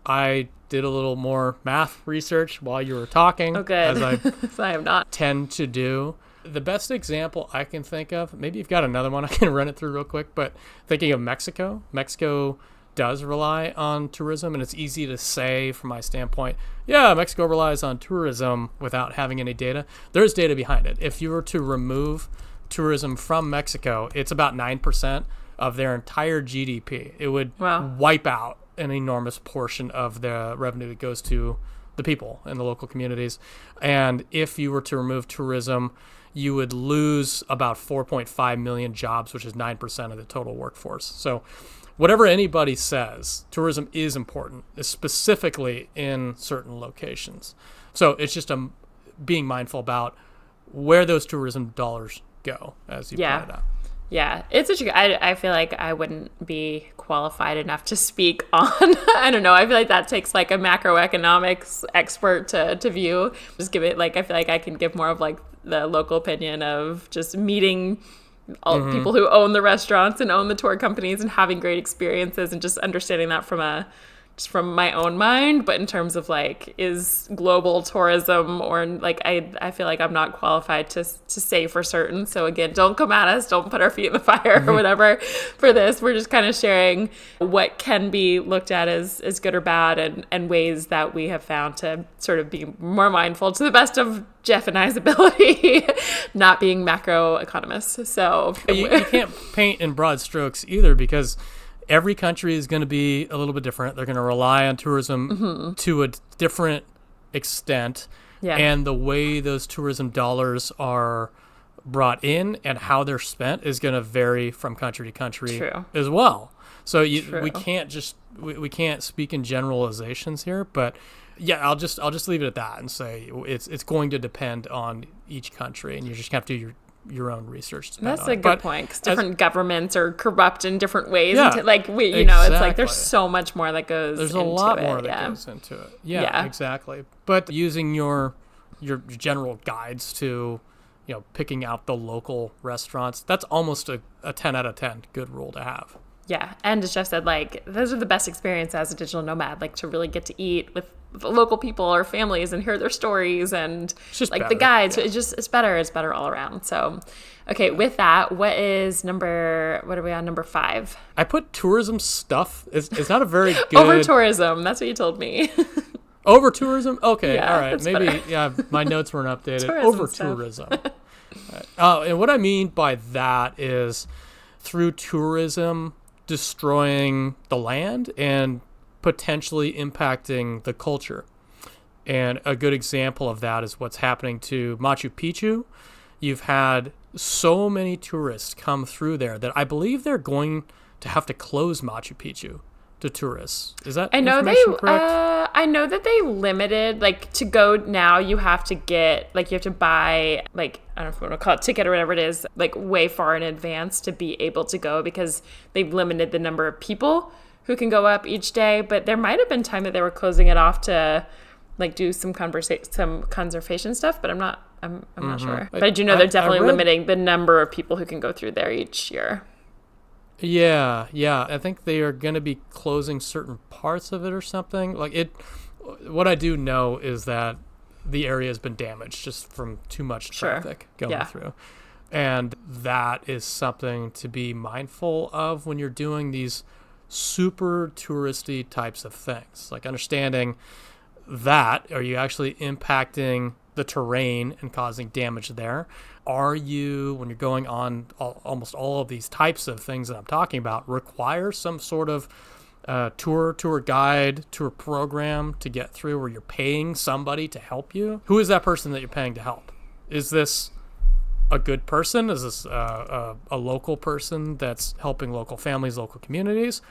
I did a little more math research while you were talking. Oh, good. As I, so I have not. Tend to do. The best example I can think of, maybe you've got another one I can run it through real quick, but thinking of Mexico. Mexico does rely on tourism, and it's easy to say from my standpoint, yeah, Mexico relies on tourism without having any data. There's data behind it. If you were to remove tourism from Mexico, it's about 9% of their entire GDP. It would wipe out an enormous portion of the revenue that goes to the people in the local communities. And if you were to remove tourism, you would lose about 4.5 million jobs, which is 9% of the total workforce. So whatever anybody says, tourism is important, specifically in certain locations. So it's just being mindful about where those tourism dollars go, as you pointed out. Yeah, it's I feel like I wouldn't be qualified enough to speak on, I don't know, I feel like that takes like a macroeconomics expert to view. Just give it, like, I feel like I can give more of like the local opinion of just meeting all people who own the restaurants and own the tour companies and having great experiences and just understanding that from my own mind. But in terms of like, is global tourism or like, I feel like I'm not qualified to say for certain. So again, don't come at us, don't put our feet in the fire or whatever for this. We're just kind of sharing what can be looked at as good or bad and ways that we have found to sort of be more mindful to the best of Jeff and I's ability, not being macroeconomists. So you can't paint in broad strokes either, because every country is going to be a little bit different. They're going to rely on tourism to a different extent. Yeah. And the way those tourism dollars are brought in and how they're spent is going to vary from country to country as well. So we can't just we can't speak in generalizations here, but yeah, I'll just leave it at that and say it's going to depend on each country, and you just have to do your own research. That's a good point, because different governments are corrupt in different ways. Yeah, you know, it's like there's so much more that goes. There's a lot more that goes into it. Yeah, exactly. But using your general guides to, you know, picking out the local restaurants, that's almost a 10 out of 10 good rule to have. Yeah, and as Jeff said, like, those are the best experience as a digital nomad, like to really get to eat with local people or families and hear their stories and like better. The guides. Yeah. It's better all around. So, okay, with that, what are we on number 5? I put tourism stuff. It's not a very good over tourism. That's what you told me. Over tourism? Okay, yeah, all right. Maybe better. Yeah, my notes weren't updated. Over tourism. Right. And what I mean by that is through tourism destroying the land and potentially impacting the culture. And a good example of that is what's happening to Machu Picchu. You've had so many tourists come through there that I believe they're going to have to close Machu Picchu to tourists. Is that information correct? I know that they limited, like, to go now you have to get, like, you have to buy, like, I don't know if you want to call it a ticket or whatever it is, like, way far in advance to be able to go, because they've limited the number of people who can go up each day. But there might have been time that they were closing it off to, like, do some conservation stuff, but I'm not sure. But I do know they're definitely limiting the number of people who can go through there each year. Yeah. I think they are going to be closing certain parts of it or something. What I do know is that the area has been damaged just from too much traffic going through. And that is something to be mindful of when you're doing these super touristy types of things. Like, understanding that, are you actually impacting the terrain and causing damage there? Are you, when you're going on almost all of these types of things that I'm talking about, require some sort of tour guide, tour program to get through, where you're paying somebody to help you? Who is that person that you're paying to help? Is this a good person? Is this a local person that's helping local families, local communities?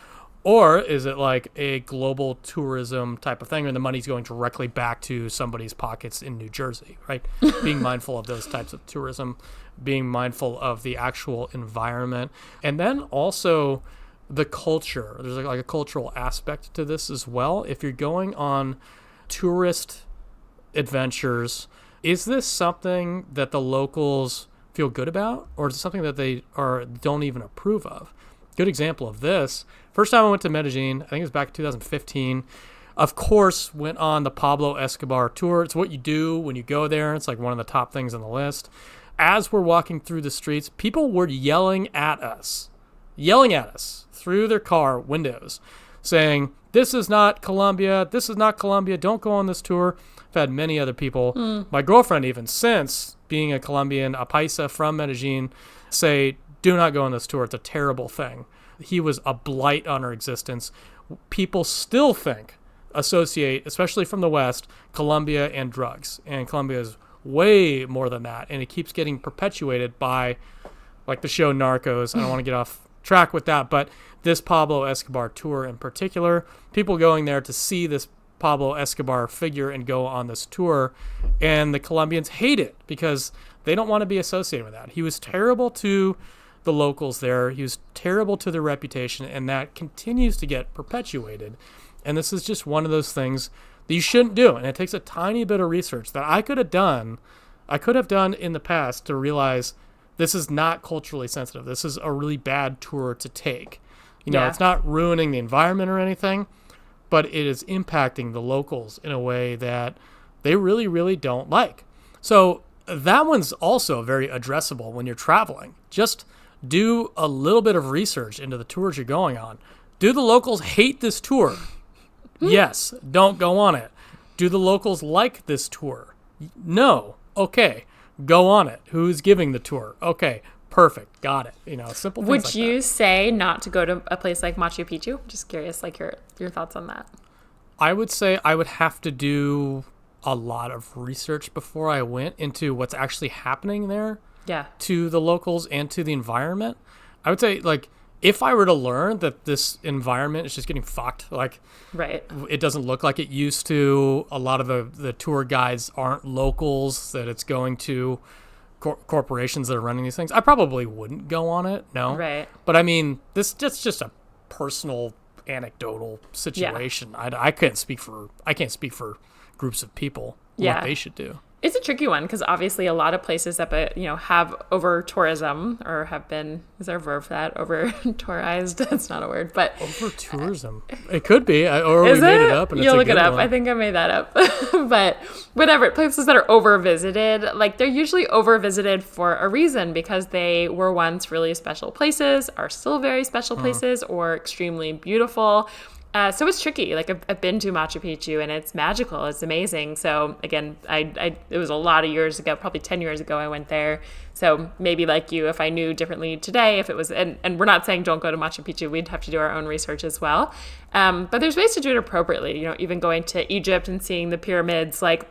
Or is it like a global tourism type of thing, and the money's going directly back to somebody's pockets in New Jersey, right? Being mindful of those types of tourism, being mindful of the actual environment, and then also the culture. There's like a cultural aspect to this as well. If you're going on tourist adventures, is this something that the locals feel good about, or is it something that they don't even approve of? Good example of this. First time I went to Medellin, I think it was back in 2015. Of course, went on the Pablo Escobar tour. It's what you do when you go there. It's like one of the top things on the list. As we're walking through the streets, people were yelling at us through their car windows, saying, "This is not Colombia. This is not Colombia. Don't go on this tour." I've had many other people, my girlfriend even, since being a Colombian, a paisa from Medellin, say, "Do not go on this tour. It's a terrible thing." He was a blight on our existence. People still associate, especially from the West, Colombia and drugs. And Colombia is way more than that. And it keeps getting perpetuated by, like, the show Narcos. I don't want to get off track with that, but this Pablo Escobar tour in particular, people going there to see this Pablo Escobar figure and go on this tour. And the Colombians hate it because they don't want to be associated with that. He was terrible to the locals there. He was terrible to their reputation, and that continues to get perpetuated. And this is just one of those things that you shouldn't do. And it takes a tiny bit of research that I could have done in the past to realize this is not culturally sensitive. This is a really bad tour to take. It's not ruining the environment or anything, but it is impacting the locals in a way that they really, really don't like. So that one's also very addressable when you're traveling. Just do a little bit of research into the tours you're going on. Do the locals hate this tour? Yes, don't go on it. Do the locals like this tour? No. Okay, go on it. Who's giving the tour? Okay, perfect, got it. Simple things like that. Would you say not to go to a place like Machu Picchu? Just curious, like your thoughts on that. I would say I would have to do a lot of research before I went into what's actually happening there. Yeah. To the locals and to the environment. I would say, like, if I were to learn that this environment is just getting fucked, like Right. it doesn't look like it used to, a lot of the tour guides aren't locals, that it's going to corporations that are running these things, I probably wouldn't go on it. No. Right. But I mean, that's just a personal, anecdotal situation. I can't speak for groups of people what they should do. It's a tricky one because obviously a lot of places that have over tourism or have been, is there a verb for that? Over tourized? That's not a word, but over tourism. It could be, or is we made it up. And you'll it's look a good it up. one. I think I made that up, but whatever. Places that are over visited, like they're usually over visited for a reason because they were once really special places, are still very special places, or extremely beautiful. So it's tricky. Like I've been to Machu Picchu and it's magical. It's amazing. So again, it was a lot of years ago, probably 10 years ago I went there. So maybe like you, if I knew differently today, if it was, and we're not saying don't go to Machu Picchu, we'd have to do our own research as well. But there's ways to do it appropriately. Even going to Egypt and seeing the pyramids, like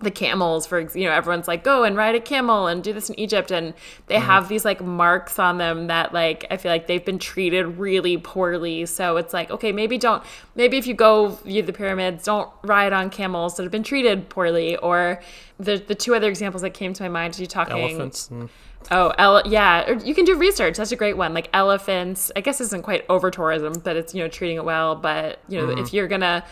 the camels, everyone's like, go and ride a camel and do this in Egypt. And they have these like marks on them that like, I feel like they've been treated really poorly. So it's like, okay, maybe if you go view the pyramids, don't ride on camels that have been treated poorly. Or the two other examples that came to my mind as you talking. Elephants. Yeah. Or you can do research. That's a great one. Like elephants, I guess isn't quite over tourism, but it's, treating it well. But, if you're going to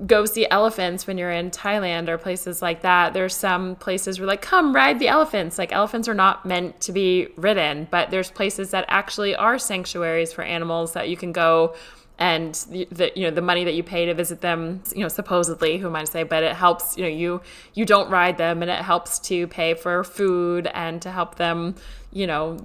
go see elephants when you're in Thailand or places like that, there's some places where like, come ride the elephants. Like elephants are not meant to be ridden, but there's places that actually are sanctuaries for animals that you can go, and the money that you pay to visit them, supposedly, who am I to say, but it helps, you don't ride them, and it helps to pay for food and to help them,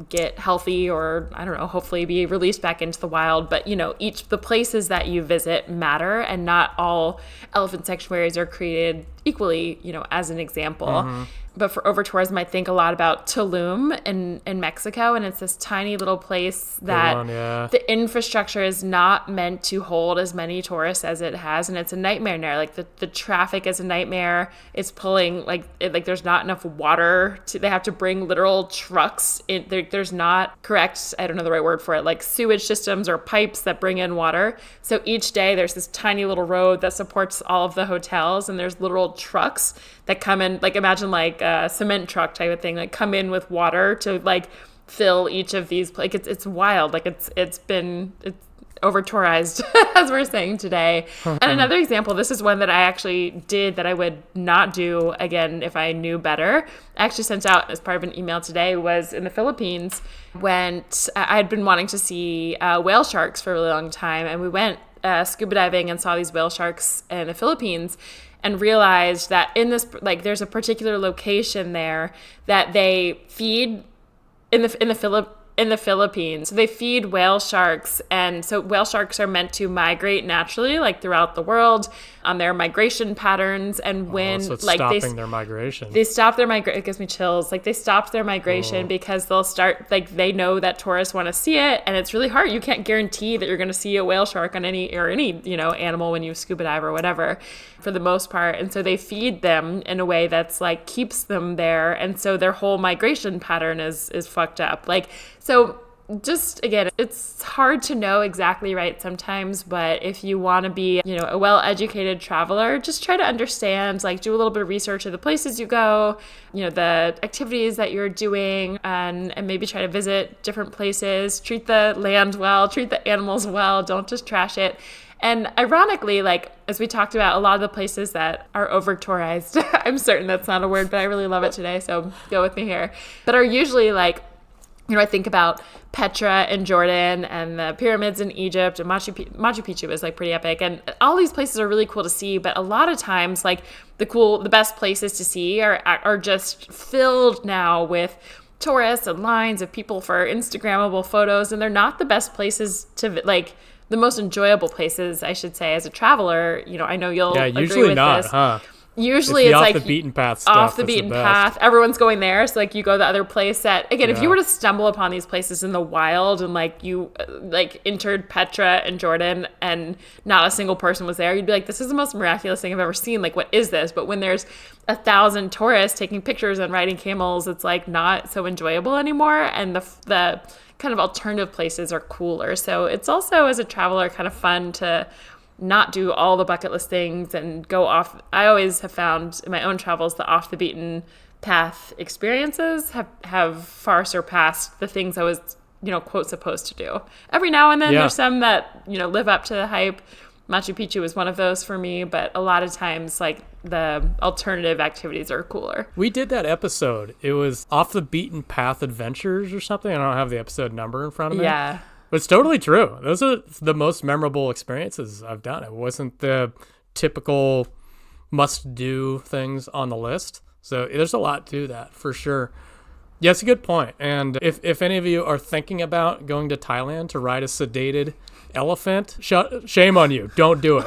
get healthy, or I don't know, hopefully be released back into the wild. But, the places that you visit matter, and not all elephant sanctuaries are created equally, as an example. But for over tourism, I think a lot about Tulum in Mexico, and it's this tiny little place that the infrastructure is not meant to hold as many tourists as it has, and it's a nightmare there. Like the traffic is a nightmare. It's pulling like there's not enough water. They have to bring literal trucks in. There's not correct, I don't know the right word for it, like sewage systems or pipes that bring in water. So each day there's this tiny little road that supports all of the hotels, and there's literal trucks that come in, like imagine like a cement truck type of thing, like come in with water to like fill each of these, like it's wild. Like it's over tourized as we're saying today. And another example, this is one that I actually did that I would not do again if I knew better. I actually sent out as part of an email today, was in the Philippines. I had been wanting to see whale sharks for a really long time, and we went scuba diving and saw these whale sharks in the Philippines, and realized that in this, like, there's a particular location there that they feed in the Philippines. So they feed whale sharks, and so whale sharks are meant to migrate naturally, like throughout the world, on their migration patterns. And when so it's like stopping their migration, they stop their migration. It gives me chills. Like they stopped their migration because they'll start, like they know that tourists want to see it, and it's really hard. You can't guarantee that you're going to see a whale shark on any animal when you scuba dive or whatever, for the most part. And so they feed them in a way that's like keeps them there, and so their whole migration pattern is fucked up. Like, so just again, it's hard to know exactly right sometimes, but if you want to be, a well-educated traveler, just try to understand, like do a little bit of research of the places you go, the activities that you're doing, and maybe try to visit different places, treat the land well, treat the animals well, don't just trash it. And ironically, like, as we talked about, a lot of the places that are over-tourized, I'm certain that's not a word, but I really love it today, so go with me here, but are usually like, I think about Petra in Jordan and the pyramids in Egypt, and Machu Picchu is like pretty epic. And all these places are really cool to see, but a lot of times like the best places to see are just filled now with tourists and lines of people for Instagrammable photos. And they're not the best places to like, the most enjoyable places, I should say, as a traveler. I know you'll agree usually with not, this. huh? Usually it's it's off like the beaten path stuff. off the that's beaten best. path. Everyone's going there. So like you go to the other place that, again, if you Yeah. were to stumble upon these places in the wild and like you like entered Petra and Jordan and not a single person was there, you'd be like, this is the most miraculous thing I've ever seen. Like, what is this? But when there's 1,000 tourists taking pictures and riding camels, it's like not so enjoyable anymore. And the kind of alternative places are cooler. So it's also, as a traveler, kind of fun to not do all the bucket list things and go off. I always have found in my own travels, the off the beaten path experiences have far surpassed the things I was, quote, supposed to do. Every now and then there's some that, live up to the hype. Machu Picchu was one of those for me, but a lot of times like the alternative activities are cooler. We did that episode. It was Off the Beaten Path Adventures or something. I don't have the episode number in front of me. Yeah. But it's totally true. Those are the most memorable experiences I've done. It wasn't the typical must-do things on the list. So there's a lot to that, for sure. Yeah, it's a good point. And if any of you are thinking about going to Thailand to ride a sedated elephant, shame on you. Don't do it.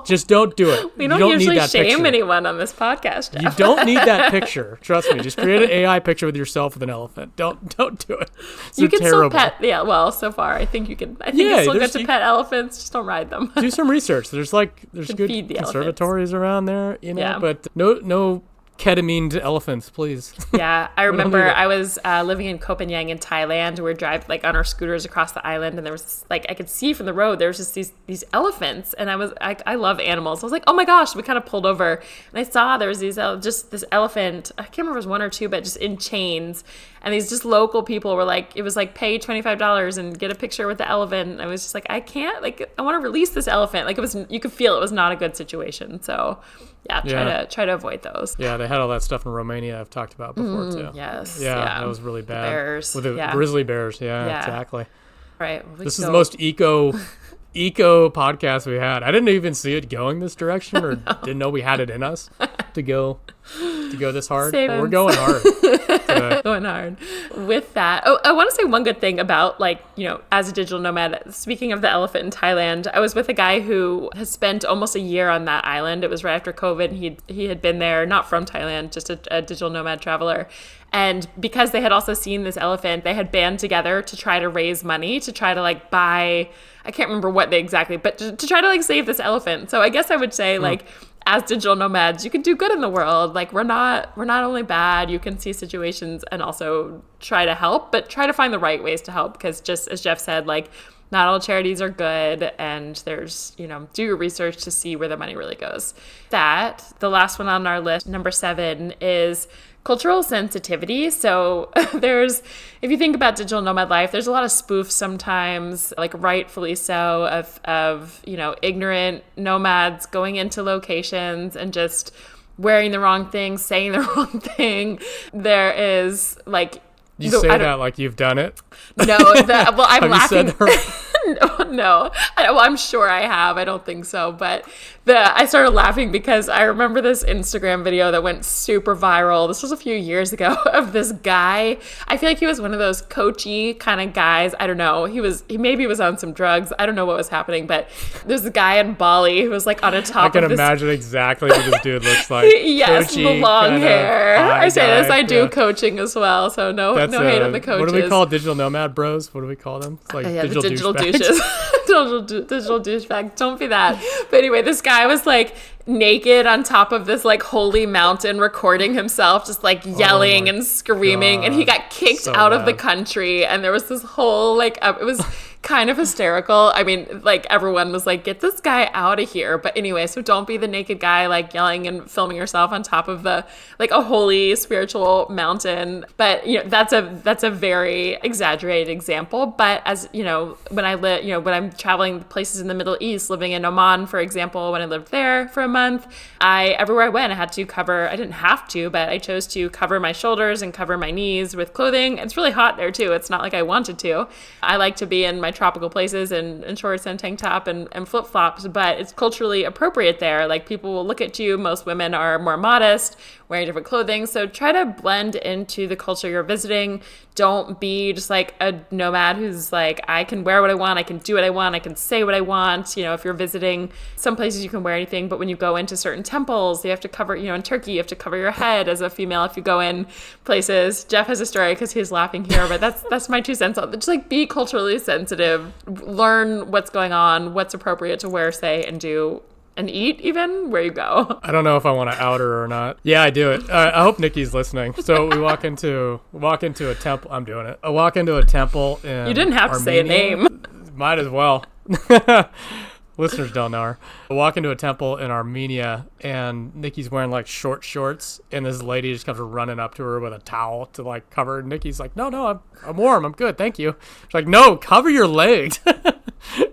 Just don't do it. We don't usually shame anyone on this podcast, Jeff. You don't need that picture. Trust me. Just create an AI picture with yourself with an elephant. Don't do it. You can terrible. still pet. Yeah, well, so far I think you can. I think you still get to pet elephants. Just don't ride them. Do some research. There's good feed the conservatories around there, Yeah. But no ketamine to elephants, please. Yeah, I remember I was living in Koh Phangan in Thailand. We're driving like on our scooters across the island, and there was this, like I could see from the road there was just these elephants, and I love animals. I was like, oh my gosh! We kind of pulled over, and I saw there was just this elephant. I can't remember if it was one or two, but just in chains. And these just local people were like, it was like pay $25 and get a picture with the elephant. And I was just like, I can't, like, I want to release this elephant. Like you could feel it was not a good situation. So yeah, try to avoid those. Yeah, they had all that stuff in Romania I've talked about before too. Yes. Yeah, that was really bad. Bears. With the grizzly bears. Yeah, exactly. Right. This is the most eco podcast we had. I didn't even see it going this direction or didn't know we had it in us to go this hard. We're going hard. Going hard. With that, I want to say one good thing about as a digital nomad. Speaking of the elephant in Thailand, I was with a guy who has spent almost a year on that island. It was right after COVID. And he had been there, not from Thailand, just a digital nomad traveler. And because they had also seen this elephant, they had band together to try to raise money to try to buy. I can't remember what they exactly, but to try to save this elephant. So I guess I would say as digital nomads, you can do good in the world. We're not only bad. You can see situations and also try to help, but try to find the right ways to help. Because just as Jeff said, not all charities are good, and there's, do your research to see where the money really goes. The last one on our list, number 7, is cultural sensitivity. So if you think about digital nomad life, there's a lot of spoofs sometimes, rightfully so, of ignorant nomads going into locations and just wearing the wrong thing, saying the wrong thing. There is You say that like you've done it? No, I'm laughing. You said No. I'm sure I have. I don't think so. But I started laughing because I remember this Instagram video that went super viral. This was a few years ago of this guy. I feel like he was one of those coachy kind of guys. I don't know. He maybe was on some drugs. I don't know what was happening. But there's a guy in Bali who was on a top of this. I can imagine exactly what this dude looks like. Yes, coachy, the long hair. I say guy. this. I do coaching as well. So no hate on the coaches. What do we call digital nomad bros? What do we call them? It's digital douches. digital douchebag. Don't be that. But anyway, this guy was naked on top of this holy mountain, recording himself, just yelling and screaming. God. And he got kicked out of the country. And there was this whole it was kind of hysterical. I mean, everyone was get this guy out of here. But anyway, so don't be the naked guy yelling and filming yourself on top of the a holy spiritual mountain. But that's a very exaggerated example. But as when I'm traveling places in the Middle East, living in Oman, for example, when I lived there for a month, everywhere I went, I didn't have to, but I chose to cover my shoulders and cover my knees with clothing. It's really hot there too. It's not like I wanted to. I like to be in my my tropical places in shorts and tank top and flip-flops, but it's culturally appropriate there. Like, people will look at you. Most women are more modest, wearing different clothing. So try to blend into the culture you're visiting. Don't be just like a nomad who's like, I can wear what I want, I can do what I want, I can say what I want. You know, if you're visiting some places, you can wear anything, but when you go into certain temples, you have to cover, you know, in Turkey, you have to cover your head as a female if you go in places. Jeff has a story because he's laughing here, but that's my 2 cents on it. Just like, be culturally sensitive, learn what's going on, what's appropriate to wear, say, and do, and eat even where you go. I don't know if I want to out her or not. Yeah, I do it. I hope Nikki's listening. So we walk into a temple. I'm doing it. I walk into a temple in You didn't have Armenia. to say a name. Might as well. Listeners don't know her. I walk into a temple in Armenia, and Nikki's wearing like short shorts, and this lady just comes running up to her with a towel to like cover. And Nikki's like, no, I'm warm. I'm good. Thank you. She's like, no, cover your legs.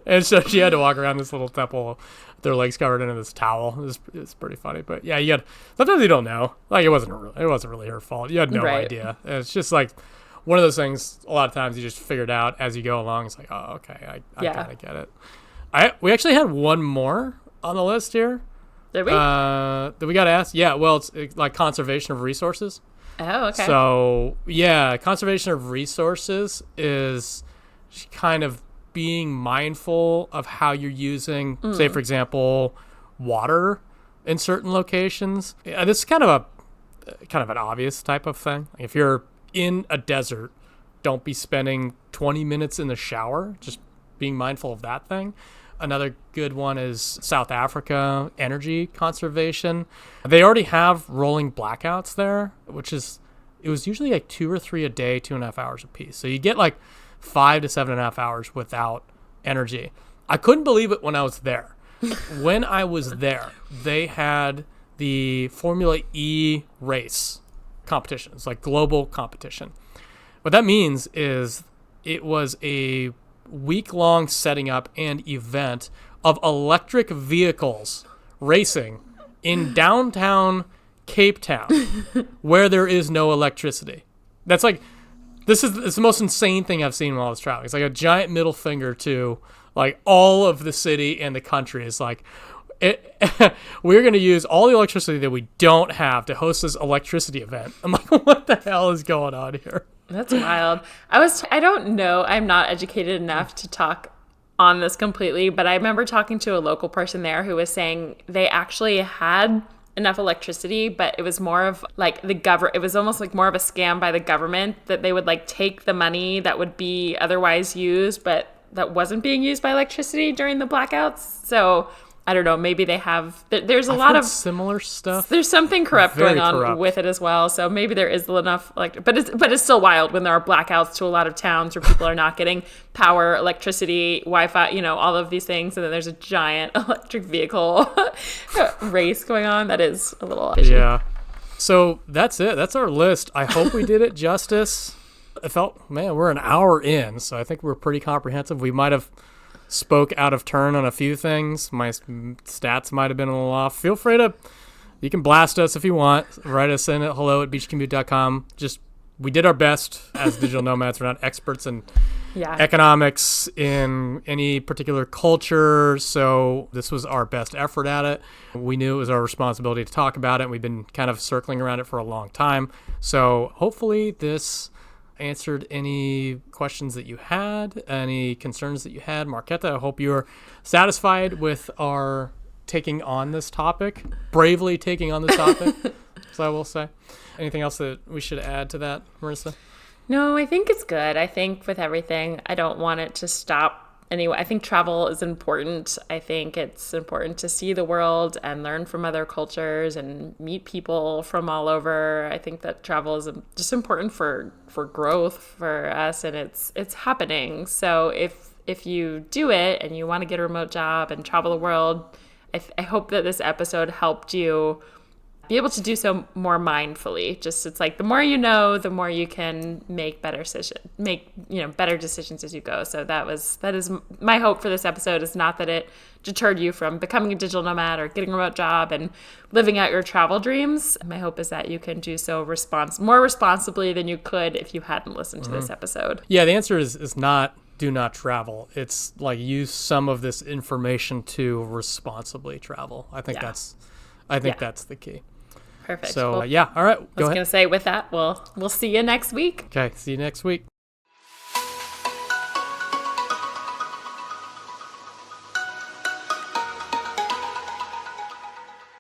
And so she had to walk around this little temple with their legs covered in this towel. It's pretty funny. But yeah, sometimes you don't know. Like, it wasn't really her fault. You had no idea. And it's just like one of those things. A lot of times you just figure it out as you go along. It's like, oh, okay, I kind of get it. We actually had one more on the list here. Did we? That we got to ask. Yeah, well, it's like conservation of resources. Oh, okay. So, yeah, conservation of resources is kind of being mindful of how you're using, say, for example, water in certain locations. This is kind of an obvious type of thing. If you're in a desert, don't be spending 20 minutes in the shower. Just being mindful of that thing. Another good one is South Africa, energy conservation. They already have rolling blackouts there, it was usually like 2 or 3 a day, 2.5 hours a piece. So you get like 5 to 7.5 hours without energy. I couldn't believe it when I was there. When I was there, they had the Formula E race competition. It's like global competition. What that means is it was a week-long setting up and event of electric vehicles racing in downtown Cape Town where there is no electricity. That's like, it's the most insane thing I've seen while I was traveling. It's like a giant middle finger to like all of the city and the country. It's like, we're going to use all the electricity that we don't have to host this electricity event. I'm like, what the hell is going on here? That's wild. I don't know. I'm not educated enough to talk on this completely, but I remember talking to a local person there who was saying they actually had enough electricity, but it was more of like it was almost like more of a scam by the government, that they would like take the money that would be otherwise used, but that wasn't being used by electricity during the blackouts. So I don't know, maybe they have, there's a lot of similar stuff. There's something corrupt going on with it as well. So maybe there is enough, but it's still wild when there are blackouts to a lot of towns where people are not getting power, electricity, Wi-Fi, you know, all of these things. And then there's a giant electric vehicle race going on. That is a little fishy. Yeah. So that's it. That's our list. I hope we did it justice. I felt, man, we're an hour in, so I think we're pretty comprehensive. We might have spoke out of turn on a few things. My stats might have been a little off. Feel free you can blast us if you want. Write us in at hello@beachcommute.com. Just, we did our best as digital nomads. We're not experts in economics in any particular culture, so this was our best effort at it. We knew it was our responsibility to talk about it, and we've been kind of circling around it for a long time. So hopefully this answered any questions that you had, any concerns that you had. Marquetta, I hope you're satisfied with our taking on this topic, bravely taking on this topic, so I will say. Anything else that we should add to that, Marissa? No, I think it's good. I think with everything, I don't want it to stop. Anyway, I think travel is important. I think it's important to see the world and learn from other cultures and meet people from all over. I think that travel is just important for growth for us, and it's happening. So if you do it and you want to get a remote job and travel the world, I hope that this episode helped you be able to do so more mindfully. Just, it's like the more you know, the more you can make better decisions as you go. So that is my hope for this episode, is not that it deterred you from becoming a digital nomad or getting a remote job and living out your travel dreams. My hope is that you can do so more responsibly than you could if you hadn't listened to this episode. Yeah, the answer is not do not travel. It's like use some of this information to responsibly travel. I think that's the key. Perfect. So well, all right. I was going to say with that, we'll see you next week. Okay. See you next week.